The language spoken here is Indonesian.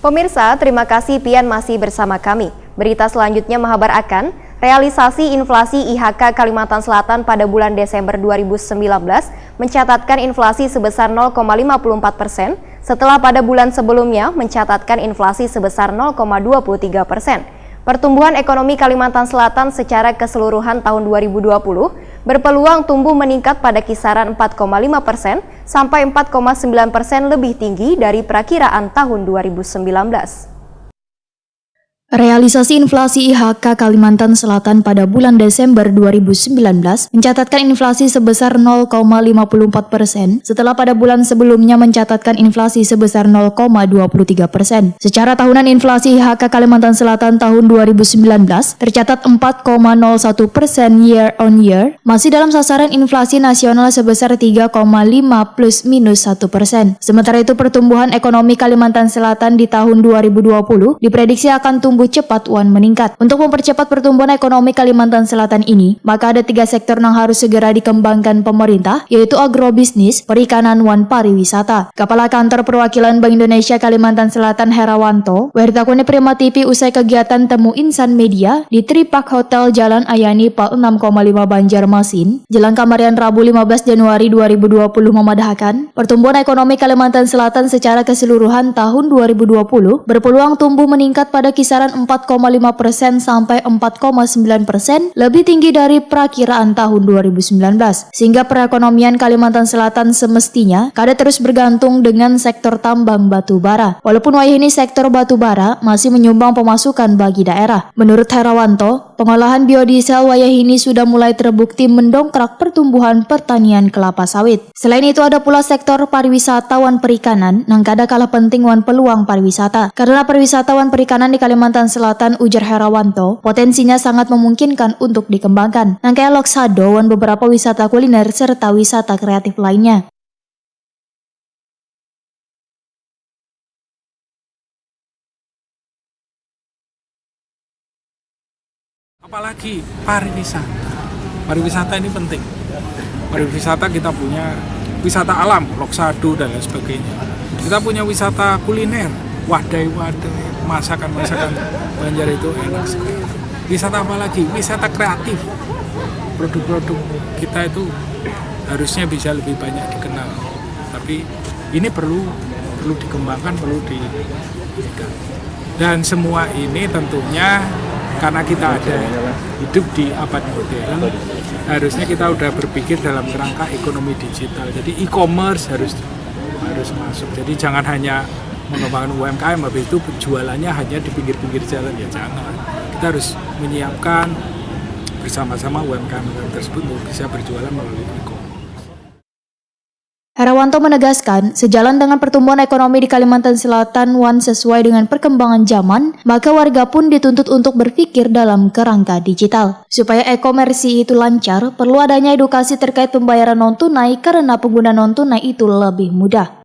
Pemirsa, terima kasih Pian masih bersama kami. Berita selanjutnya menghabar akan realisasi inflasi IHK Kalimantan Selatan pada bulan Desember 2019 mencatatkan inflasi sebesar 0,54% setelah pada bulan sebelumnya mencatatkan inflasi sebesar 0,23%. Pertumbuhan ekonomi Kalimantan Selatan secara keseluruhan tahun 2020 berpeluang tumbuh meningkat pada kisaran 4,5% sampai 4,9% lebih tinggi dari perakiraan tahun 2019. Realisasi inflasi IHK Kalimantan Selatan pada bulan Desember 2019 mencatatkan inflasi sebesar 0,54% setelah pada bulan sebelumnya mencatatkan inflasi sebesar 0,23%. Secara tahunan inflasi IHK Kalimantan Selatan tahun 2019 tercatat 4,01% year on year, masih dalam sasaran inflasi nasional sebesar 3,5 plus minus 1%. Sementara itu pertumbuhan ekonomi Kalimantan Selatan di tahun 2020 diprediksi akan tumbuh cepat meningkat. Untuk mempercepat pertumbuhan ekonomi Kalimantan Selatan ini, maka ada 3 sektor yang harus segera dikembangkan pemerintah, yaitu agrobisnis, perikanan, pariwisata. Kepala Kantor Perwakilan Bank Indonesia Kalimantan Selatan Herawanto, Wertakone Prima TV usai kegiatan temu insan media di Tripark Hotel Jalan Ayani Pal 6,5 Banjarmasin, Jelang Kamarian Rabu 15 Januari 2020 memadahkan, pertumbuhan ekonomi Kalimantan Selatan secara keseluruhan tahun 2020 berpeluang tumbuh meningkat pada kisaran 4,5% sampai 4,9% lebih tinggi dari perakiraan tahun 2019. Sehingga perekonomian Kalimantan Selatan semestinya kada terus bergantung dengan sektor tambang batu bara. Walaupun wayah sektor batu bara masih menyumbang pemasukan bagi daerah. Menurut Herawanto, pengolahan biodiesel wayah ini sudah mulai terbukti mendongkrak pertumbuhan pertanian kelapa sawit. Selain itu ada pula sektor pariwisata perikanan yang kada kalah penting peluang pariwisata. Karena pariwisata perikanan di Kalimantan Selatan, ujar Herawanto, potensinya sangat memungkinkan untuk dikembangkan. Nangkaya Loksado beberapa wisata kuliner serta wisata kreatif lainnya. Apalagi pariwisata. Pariwisata ini penting. Pariwisata kita punya wisata alam, Loksado dan lain sebagainya. Kita punya wisata kuliner, wadai-wadai, masakan-masakan Banjar itu enak sekali. Wisata apa lagi? Wisata kreatif. Produk-produk kita itu harusnya bisa lebih banyak dikenal. Tapi ini perlu dikembangkan, perlu dan semua ini tentunya karena kita ada hidup di abad modern, harusnya kita udah berpikir dalam kerangka ekonomi digital. Jadi e-commerce harus masuk. Jadi jangan hanya mengembangkan UMKM, habis itu jualannya hanya di pinggir-pinggir jalan, ya jangan. Kita harus menyiapkan bersama-sama UMKM tersebut untuk bisa berjualan melalui e-commerce. Herawanto menegaskan, sejalan dengan pertumbuhan ekonomi di Kalimantan Selatan sesuai dengan perkembangan zaman, maka warga pun dituntut untuk berpikir dalam kerangka digital. Supaya e-komersi itu lancar, perlu adanya edukasi terkait pembayaran non-tunai karena pengguna non-tunai itu lebih mudah.